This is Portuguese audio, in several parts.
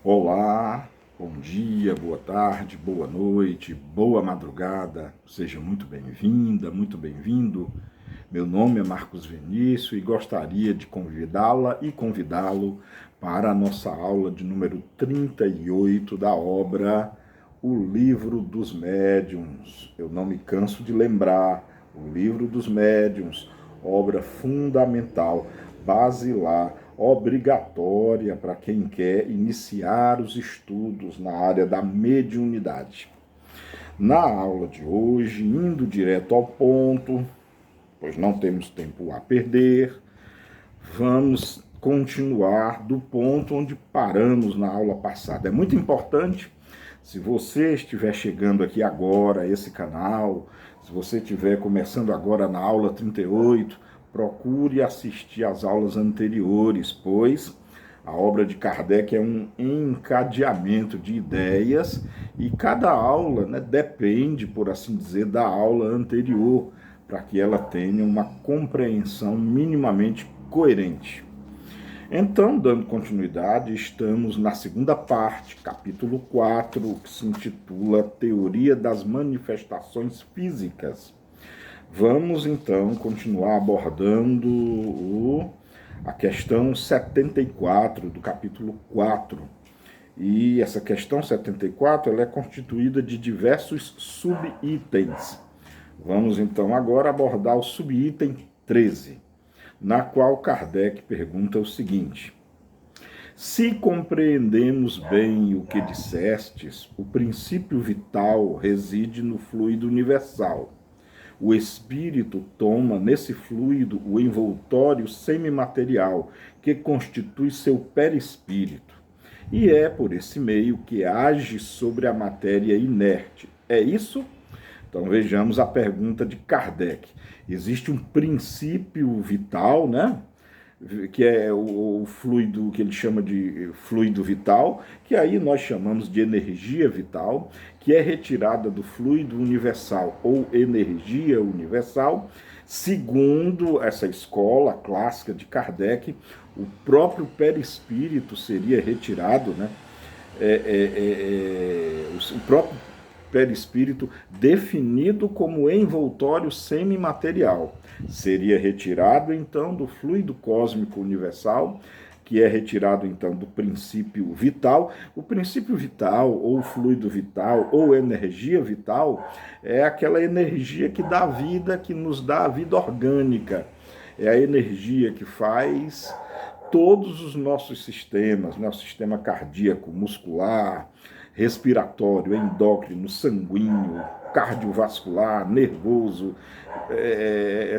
Olá, bom dia, boa tarde, boa noite, boa madrugada. Seja muito bem-vinda, muito bem-vindo. Meu nome é Marcos Vinícius e gostaria de convidá-la e convidá-lo para a nossa aula de número 38 da obra O Livro dos Médiuns. Eu não me canso de lembrar, O Livro dos Médiuns, obra fundamental, basilar, obrigatória para quem quer iniciar os estudos na área da mediunidade. Na aula de hoje, indo direto ao ponto, pois não temos tempo a perder, vamos continuar do ponto onde paramos na aula passada. É muito importante, se você estiver chegando aqui agora a esse canal, se você estiver começando agora na aula 38, procure assistir às aulas anteriores, pois a obra de Kardec é um encadeamento de ideias e cada aula, depende, por assim dizer, da aula anterior, para que ela tenha uma compreensão minimamente coerente. Então, dando continuidade, estamos na segunda parte, capítulo 4, que se intitula Teoria das Manifestações Físicas. Vamos, então, continuar abordando a questão 74 do capítulo 4. E essa questão 74 ela é constituída de diversos subitens. Vamos, então, agora abordar o subitem 13, na qual Kardec pergunta o seguinte: se compreendemos bem o que dissestes, o princípio vital reside no fluido universal. O espírito toma nesse fluido o envoltório semimaterial, que constitui seu perispírito, e é por esse meio que age sobre a matéria inerte. É isso? Então vejamos a pergunta de Kardec. Existe um princípio vital, né? Que é o fluido que ele chama de fluido vital, que aí nós chamamos de energia vital, que é retirada do fluido universal ou energia universal. Segundo essa escola clássica de Kardec, o próprio perispírito seria retirado, né? O próprio perispírito definido como envoltório semimaterial. Seria retirado, então, do fluido cósmico universal, que é retirado, então, do princípio vital. O princípio vital, ou fluido vital, ou energia vital, é aquela energia que dá vida, que nos dá a vida orgânica. É a energia que faz todos os nossos sistemas, né? O sistema cardíaco, muscular, respiratório, endócrino, sanguíneo, cardiovascular, nervoso,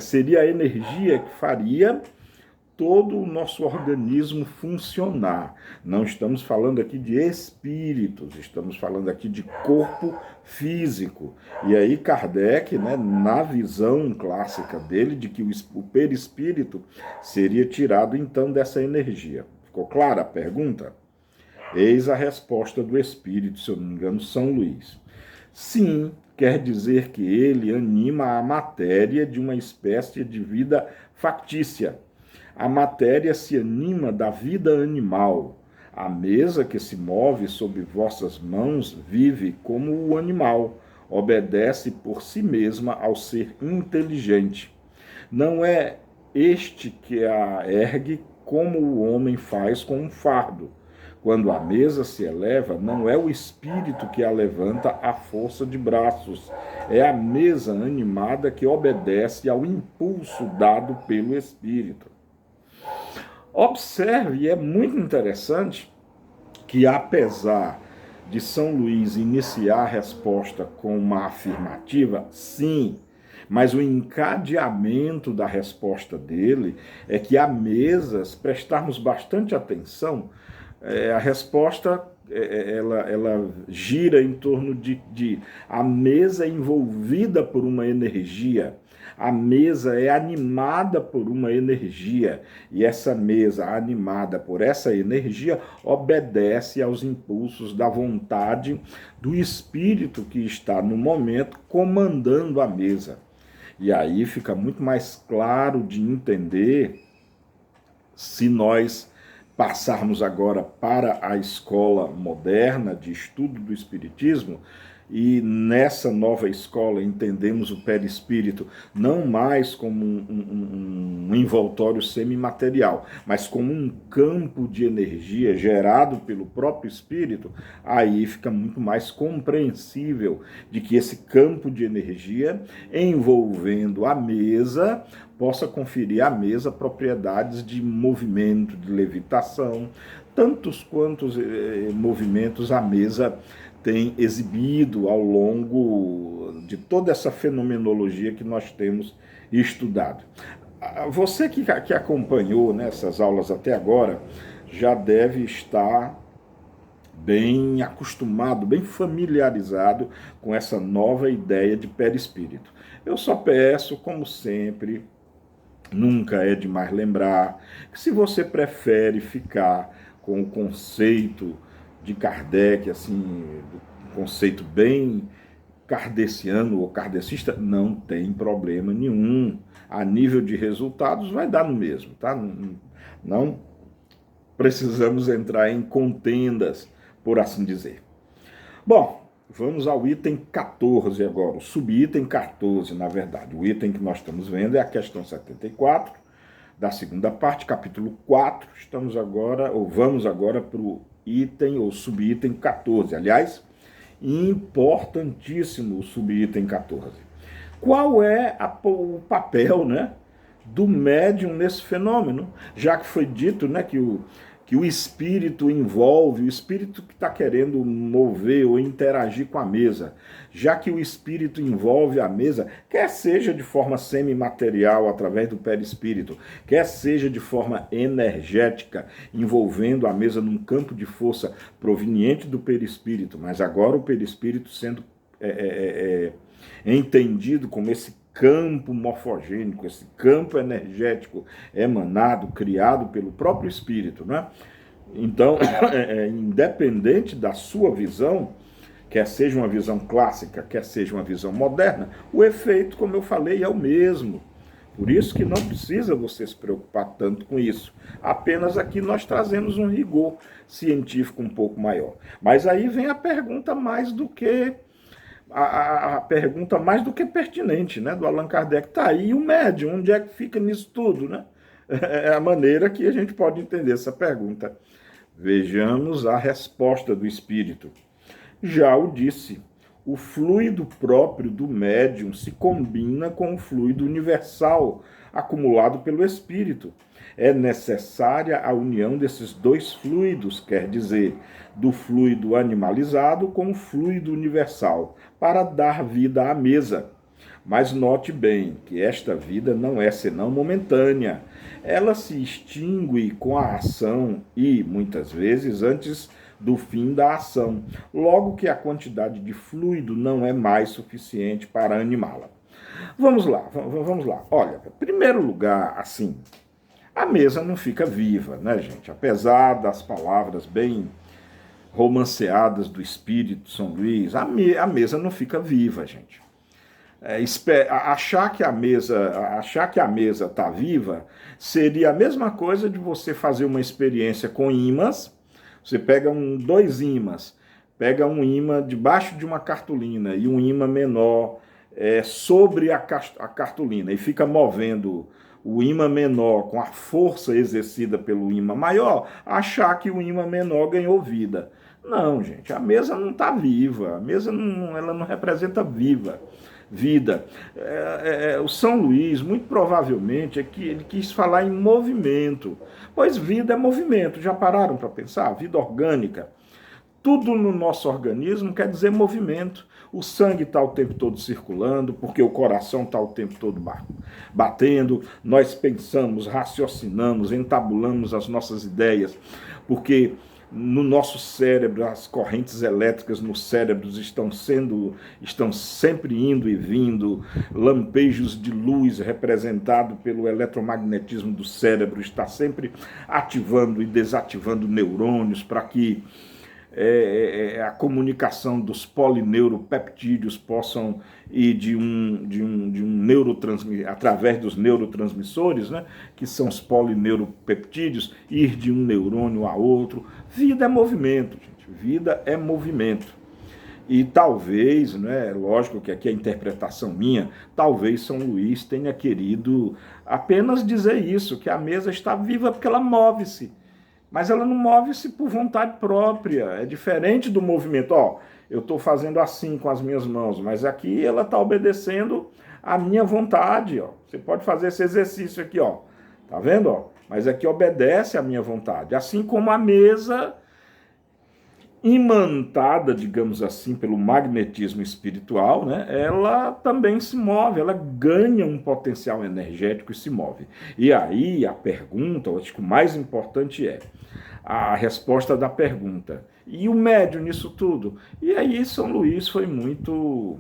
seria a energia que faria todo o nosso organismo funcionar. Não estamos falando aqui de espíritos, estamos falando aqui de corpo físico. E aí Kardec, né, na visão clássica dele, de que o perispírito seria tirado então dessa energia. Ficou clara a pergunta? Eis a resposta do espírito, se eu não me engano, São Luís. Sim, quer dizer que ele anima a matéria de uma espécie de vida factícia. A matéria se anima da vida animal. A mesa que se move sob vossas mãos vive como o animal, obedece por si mesma ao ser inteligente. Não é este que a ergue como o homem faz com um fardo. Quando a mesa se eleva, não é o espírito que a levanta à força de braços, é a mesa animada que obedece ao impulso dado pelo espírito. Observe, é muito interessante que, apesar de São Luís iniciar a resposta com uma afirmativa, sim, mas o encadeamento da resposta dele é que a mesa, se prestarmos bastante atenção, a resposta ela gira em torno de a mesa é envolvida por uma energia. A mesa é animada por uma energia, e essa mesa, animada por essa energia, obedece aos impulsos da vontade do espírito que está no momento comandando a mesa. E aí fica muito mais claro de entender se nós passarmos agora para a escola moderna de estudo do Espiritismo, e nessa nova escola entendemos o perispírito não mais como um envoltório semimaterial, mas como um campo de energia gerado pelo próprio espírito. Aí fica muito mais compreensível de que esse campo de energia envolvendo a mesa possa conferir à mesa propriedades de movimento, de levitação, tantos quantos movimentos a mesa tem exibido ao longo de toda essa fenomenologia que nós temos estudado. Você que acompanhou nessas aulas até agora já deve estar bem acostumado, bem familiarizado com essa nova ideia de perispírito. Eu só peço, como sempre, nunca é demais lembrar, que se você prefere ficar com o conceito de Kardec, assim, um conceito bem kardeciano ou kardecista, não tem problema nenhum. A nível de resultados vai dar no mesmo, tá? Não precisamos entrar em contendas, por assim dizer. Bom, vamos ao item 14 agora, o subitem 14, na verdade. O item que nós estamos vendo é a questão 74, da segunda parte, capítulo 4. Vamos agora para o item ou subitem 14. Aliás, importantíssimo o subitem 14. Qual é o papel, né, do médium nesse fenômeno? Já que foi dito, né, que o espírito envolve, o espírito que está querendo mover ou interagir com a mesa, já que o espírito envolve a mesa, quer seja de forma semimaterial, através do perispírito, quer seja de forma energética, envolvendo a mesa num campo de força proveniente do perispírito, mas agora o perispírito sendo entendido como esse campo morfogênico, esse campo energético emanado, criado pelo próprio espírito, né? Então, independente da sua visão, quer seja uma visão clássica, quer seja uma visão moderna, o efeito, como eu falei, é o mesmo. Por isso que não precisa você se preocupar tanto com isso. Apenas aqui nós trazemos um rigor científico um pouco maior. Mas aí vem a pergunta mais do que pertinente, né, do Allan Kardec. Tá aí o médium, onde é que fica nisso tudo, né? É a maneira que a gente pode entender essa pergunta. Vejamos a resposta do espírito. Já o disse, o fluido próprio do médium se combina com o fluido universal acumulado pelo espírito. É necessária a união desses dois fluidos, quer dizer, do fluido animalizado com o fluido universal, para dar vida à mesa. Mas note bem que esta vida não é senão momentânea. Ela se extingue com a ação e, muitas vezes, antes do fim da ação, logo que a quantidade de fluido não é mais suficiente para animá-la. Vamos lá. Olha, em primeiro lugar, assim, a mesa não fica viva, né, gente? Apesar das palavras bem romanceadas do espírito São Luís, a mesa não fica viva, gente. Achar que a mesa está viva seria a mesma coisa de você fazer uma experiência com ímãs. Você pega dois ímãs, pega um ímã debaixo de uma cartolina e um ímã menor sobre a cartolina e fica movendo o ímã menor com a força exercida pelo ímã maior, achar que o ímã menor ganhou vida. Não, gente, a mesa não está viva, a mesa ela não representa vida. O São Luís, muito provavelmente, ele quis falar em movimento, pois vida é movimento. Já pararam para pensar? Vida orgânica. Tudo no nosso organismo quer dizer movimento. O sangue está o tempo todo circulando, porque o coração está o tempo todo batendo. Nós pensamos, raciocinamos, entabulamos as nossas ideias, porque no nosso cérebro, as correntes elétricas no cérebro estão sempre indo e vindo, lampejos de luz representado pelo eletromagnetismo do cérebro está sempre ativando e desativando neurônios para que a comunicação dos polineuropeptídeos possam ir através dos neurotransmissores, né, que são os polineuropeptídeos, ir de um neurônio a outro. Vida é movimento, gente. Vida é movimento. E talvez, né, lógico que aqui é a interpretação minha, talvez São Luís tenha querido apenas dizer isso, que a mesa está viva porque ela move-se. Mas ela não move-se por vontade própria, é diferente do movimento. Ó, eu estou fazendo assim com as minhas mãos, mas aqui ela está obedecendo à minha vontade. Ó. Você pode fazer esse exercício aqui, ó. Tá vendo? Ó? Mas aqui obedece à minha vontade. Assim como a mesa, imantada, digamos assim, pelo magnetismo espiritual, né, ela também se move, ela ganha um potencial energético e se move. E aí a pergunta, eu acho que o mais importante é a resposta da pergunta. E o médium nisso tudo? E aí São Luís foi muito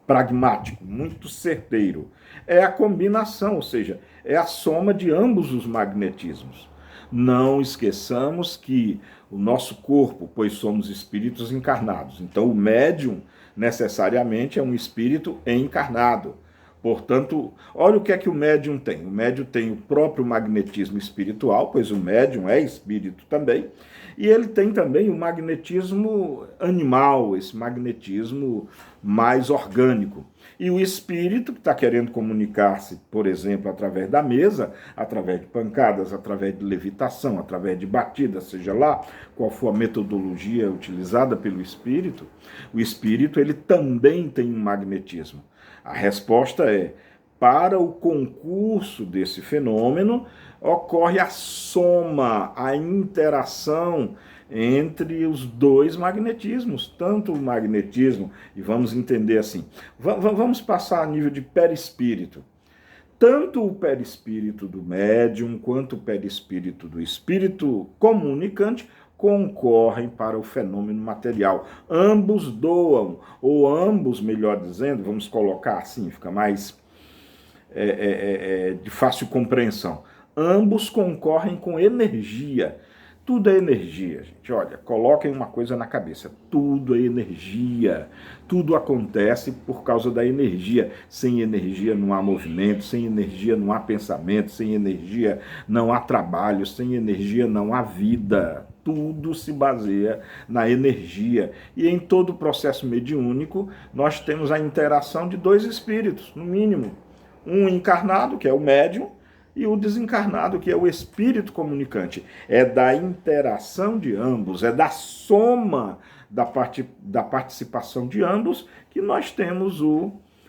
pragmático, muito certeiro. É a combinação, ou seja, é a soma de ambos os magnetismos. Não esqueçamos que o nosso corpo, pois somos espíritos encarnados. Então o médium necessariamente é um espírito encarnado. Portanto, olha o que é que o médium tem. O médium tem o próprio magnetismo espiritual, pois o médium é espírito também, e ele tem também o magnetismo animal, esse magnetismo mais orgânico. E o espírito, que está querendo comunicar-se, por exemplo, através da mesa, através de pancadas, através de levitação, através de batidas, seja lá qual for a metodologia utilizada pelo espírito, o espírito ele também tem um magnetismo. A resposta é, para o concurso desse fenômeno, ocorre a soma, a interação entre os dois magnetismos, tanto o magnetismo, e vamos entender assim, vamos passar a nível de perispírito. Tanto o perispírito do médium quanto o perispírito do espírito comunicante concorrem para o fenômeno material. Ambos doam, ou ambos, melhor dizendo, vamos colocar assim, fica mais de fácil compreensão. Ambos concorrem com energia. Tudo é energia, gente. Olha, coloquem uma coisa na cabeça. Tudo é energia. Tudo acontece por causa da energia. Sem energia não há movimento, sem energia não há pensamento, sem energia não há trabalho, sem energia não há vida. Tudo se baseia na energia. E em todo o processo mediúnico, nós temos a interação de dois espíritos, no mínimo. Um encarnado, que é o médium, e o desencarnado, que é o espírito comunicante. É da interação de ambos, é da soma da participação de ambos que nós temos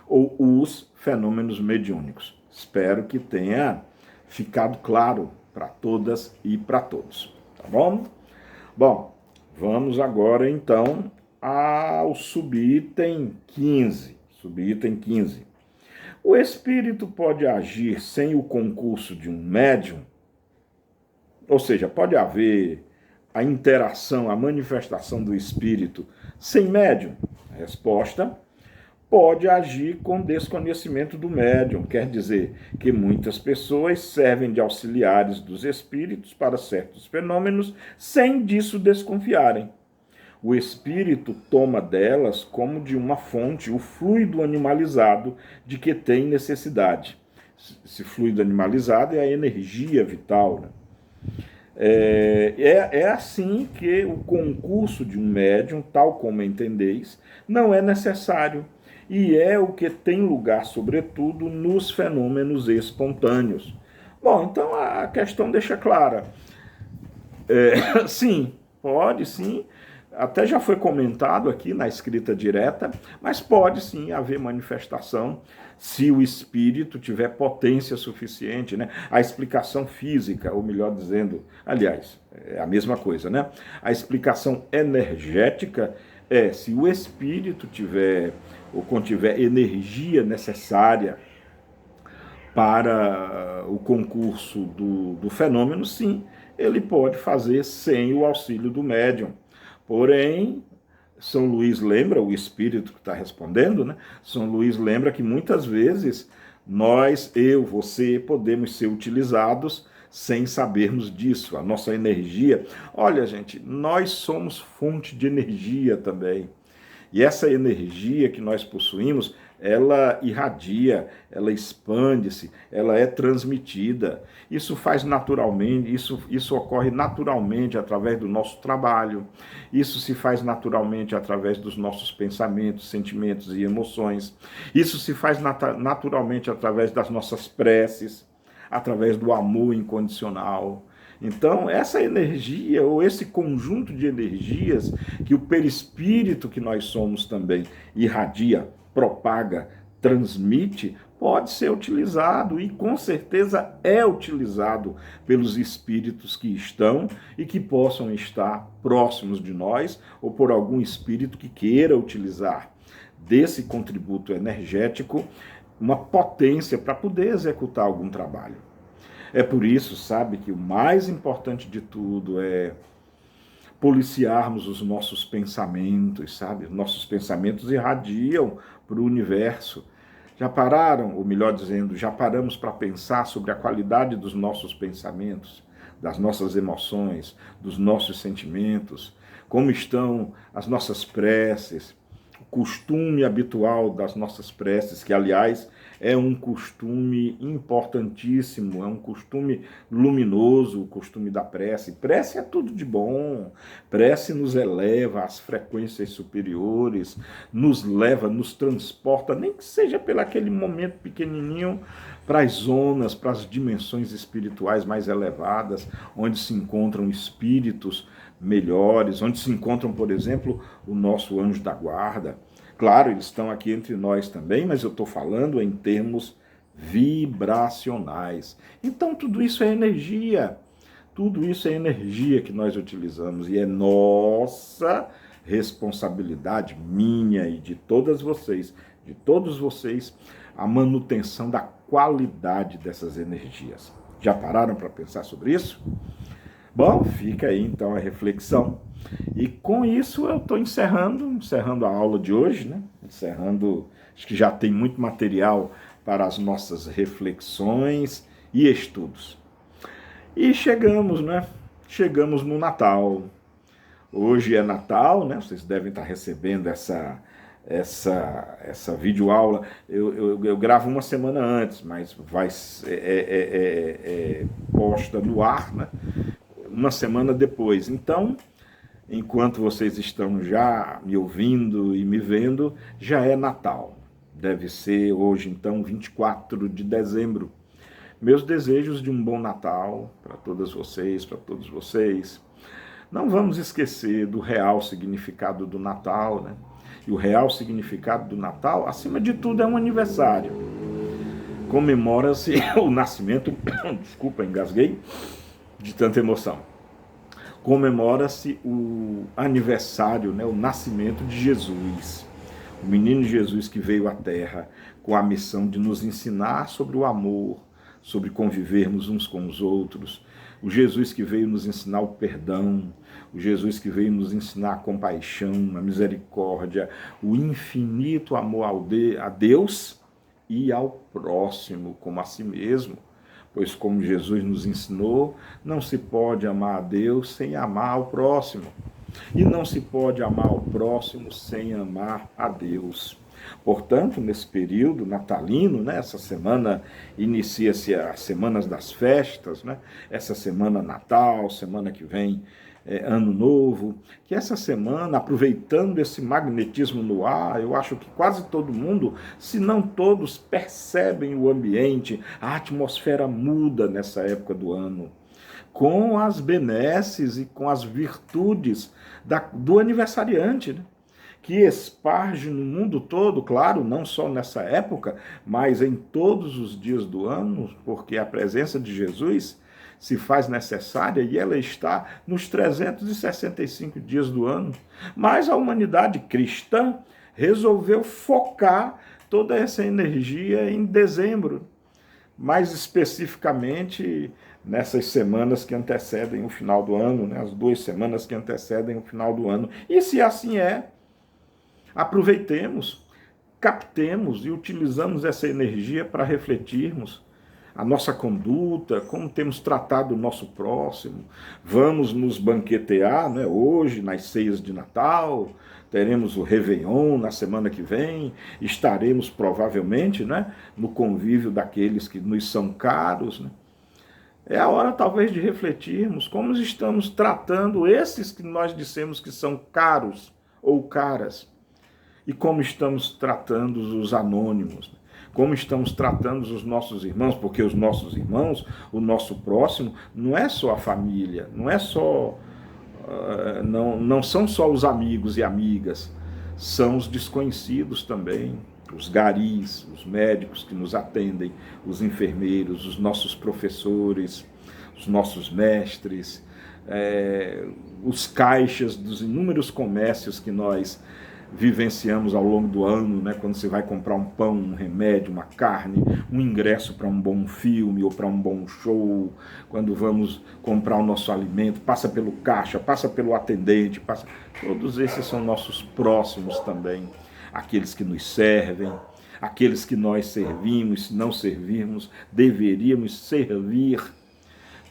os fenômenos mediúnicos. Espero que tenha ficado claro para todas e para todos. Tá bom? Bom, vamos agora então ao subitem 15. Subitem 15. O espírito pode agir sem o concurso de um médium? Ou seja, pode haver a interação, a manifestação do espírito sem médium? A resposta: pode agir com desconhecimento do médium. Quer dizer que muitas pessoas servem de auxiliares dos espíritos para certos fenômenos sem disso desconfiarem. O espírito toma delas como de uma fonte o fluido animalizado de que tem necessidade. Esse fluido animalizado é a energia vital. Né? É assim que o concurso de um médium, tal como entendeis, não é necessário. E é o que tem lugar, sobretudo, nos fenômenos espontâneos. Bom, então a questão deixa clara. Sim, pode sim. Até já foi comentado aqui na escrita direta, mas pode sim haver manifestação se o espírito tiver potência suficiente, né? A explicação física, ou melhor dizendo, aliás, é a mesma coisa, né? A explicação energética é se o espírito tiver ou contiver energia necessária para o concurso do fenômeno, sim, ele pode fazer sem o auxílio do médium. Porém, São Luís lembra, o espírito que está respondendo, né? São Luís lembra que muitas vezes nós, eu, você, podemos ser utilizados sem sabermos disso. A nossa energia, olha gente, nós somos fonte de energia também. E essa energia que nós possuímos, ela irradia, ela expande-se, ela é transmitida. Isso faz naturalmente, isso ocorre naturalmente através do nosso trabalho, isso se faz naturalmente através dos nossos pensamentos, sentimentos e emoções, isso se faz naturalmente através das nossas preces, através do amor incondicional. Então, essa energia, ou esse conjunto de energias que o perispírito que nós somos também irradia, propaga, transmite, pode ser utilizado e com certeza é utilizado pelos espíritos que estão e que possam estar próximos de nós ou por algum espírito que queira utilizar desse contributo energético uma potência para poder executar algum trabalho. É por isso, sabe, que o mais importante de tudo é policiarmos os nossos pensamentos, sabe? Nossos pensamentos irradiam para o universo. Já pararam, ou melhor dizendo, já paramos para pensar sobre a qualidade dos nossos pensamentos, das nossas emoções, dos nossos sentimentos, como estão as nossas preces, o costume habitual das nossas preces, que aliás é um costume importantíssimo, é um costume luminoso, o costume da prece. Prece é tudo de bom, prece nos eleva às frequências superiores, nos leva, nos transporta, nem que seja pelo aquele momento pequenininho, para as zonas, para as dimensões espirituais mais elevadas, onde se encontram espíritos melhores, onde se encontram, por exemplo, o nosso anjo da guarda. Claro, eles estão aqui entre nós também, mas eu estou falando em termos vibracionais. Então, tudo isso é energia. Tudo isso é energia que nós utilizamos e é nossa responsabilidade, minha e de todas vocês, de todos vocês, a manutenção da qualidade dessas energias. Já pararam para pensar sobre isso? Bom, fica aí então a reflexão. E com isso eu estou encerrando a aula de hoje, né? Acho que já tem muito material para as nossas reflexões e estudos. E chegamos, né? Chegamos no Natal. Hoje é Natal, né? Vocês devem estar recebendo essa videoaula. Eu gravo uma semana antes, mas vai posta no ar, né? Uma semana depois. Então, enquanto vocês estão já me ouvindo e me vendo, já é Natal. Deve ser hoje, então, 24 de dezembro. Meus desejos de um bom Natal para todas vocês, para todos vocês. Não vamos esquecer do real significado do Natal, né? E o real significado do Natal, acima de tudo, é um aniversário. Comemora-se o nascimento, desculpa, engasguei, de tanta emoção. Comemora-se o aniversário, né, o nascimento de Jesus. O menino Jesus que veio à Terra com a missão de nos ensinar sobre o amor, sobre convivermos uns com os outros. O Jesus que veio nos ensinar o perdão, o Jesus que veio nos ensinar a compaixão, a misericórdia, o infinito amor a Deus e ao próximo como a si mesmo. Pois como Jesus nos ensinou, não se pode amar a Deus sem amar ao próximo. E não se pode amar ao próximo sem amar a Deus. Portanto, nesse período natalino, né, essa semana inicia-se as semanas das festas, né, essa semana Natal, semana que vem Ano Novo, que essa semana, aproveitando esse magnetismo no ar, eu acho que quase todo mundo, se não todos, percebem o ambiente, a atmosfera muda nessa época do ano, com as benesses e com as virtudes do aniversariante, né? Que esparge no mundo todo, claro, não só nessa época, mas em todos os dias do ano, porque a presença de Jesus se faz necessária e ela está nos 365 dias do ano. Mas a humanidade cristã resolveu focar toda essa energia em dezembro, mais especificamente nessas semanas que antecedem o final do ano, né? As 2 semanas que antecedem o final do ano. E se assim é, aproveitemos, captemos e utilizamos essa energia para refletirmos, a nossa conduta, como temos tratado o nosso próximo. Vamos nos banquetear, né, hoje, nas ceias de Natal, teremos o Réveillon na semana que vem, estaremos provavelmente, né, no convívio daqueles que nos são caros. Né? É a hora talvez de refletirmos como estamos tratando esses que nós dissemos que são caros ou caras, e como estamos tratando os anônimos, né? Como estamos tratando os nossos irmãos, porque os nossos irmãos, o nosso próximo, não é só a família, não é só, não são só os amigos e amigas, são os desconhecidos também, os garis, os médicos que nos atendem, os enfermeiros, os nossos professores, os nossos mestres, os caixas dos inúmeros comércios que nós vivenciamos ao longo do ano, né? Quando você vai comprar um pão, um remédio, uma carne, um ingresso para um bom filme ou para um bom show, quando vamos comprar o nosso alimento, passa pelo caixa, passa pelo atendente, todos esses são nossos próximos também, aqueles que nos servem, aqueles que nós servimos, se não servirmos, deveríamos servir,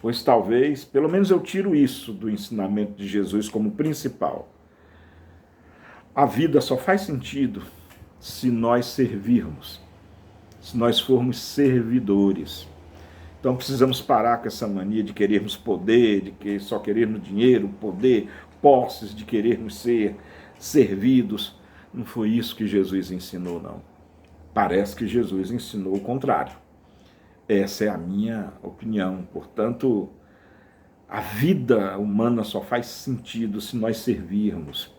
pois talvez, pelo menos eu tiro isso do ensinamento de Jesus como principal. A vida só faz sentido se nós servirmos, se nós formos servidores. Então precisamos parar com essa mania de querermos poder, de que só querermos dinheiro, poder, posses, de querermos ser servidos. Não foi isso que Jesus ensinou, não. Parece que Jesus ensinou o contrário. Essa é a minha opinião. Portanto, a vida humana só faz sentido se nós servirmos.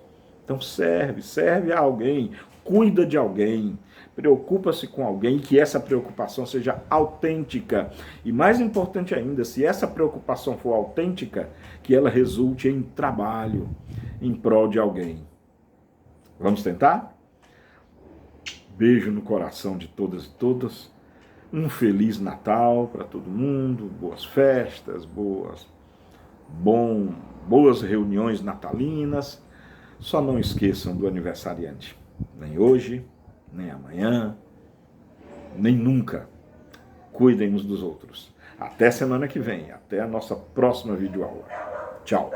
Então serve a alguém, cuida de alguém, preocupa-se com alguém, que essa preocupação seja autêntica. E mais importante ainda, se essa preocupação for autêntica, que ela resulte em trabalho, em prol de alguém. Vamos tentar? Beijo no coração de todas e todos. Um Feliz Natal para todo mundo, boas festas, boas reuniões natalinas. Só não esqueçam do aniversariante. Nem hoje, nem amanhã, nem nunca. Cuidem uns dos outros. Até semana que vem. Até a nossa próxima videoaula. Tchau.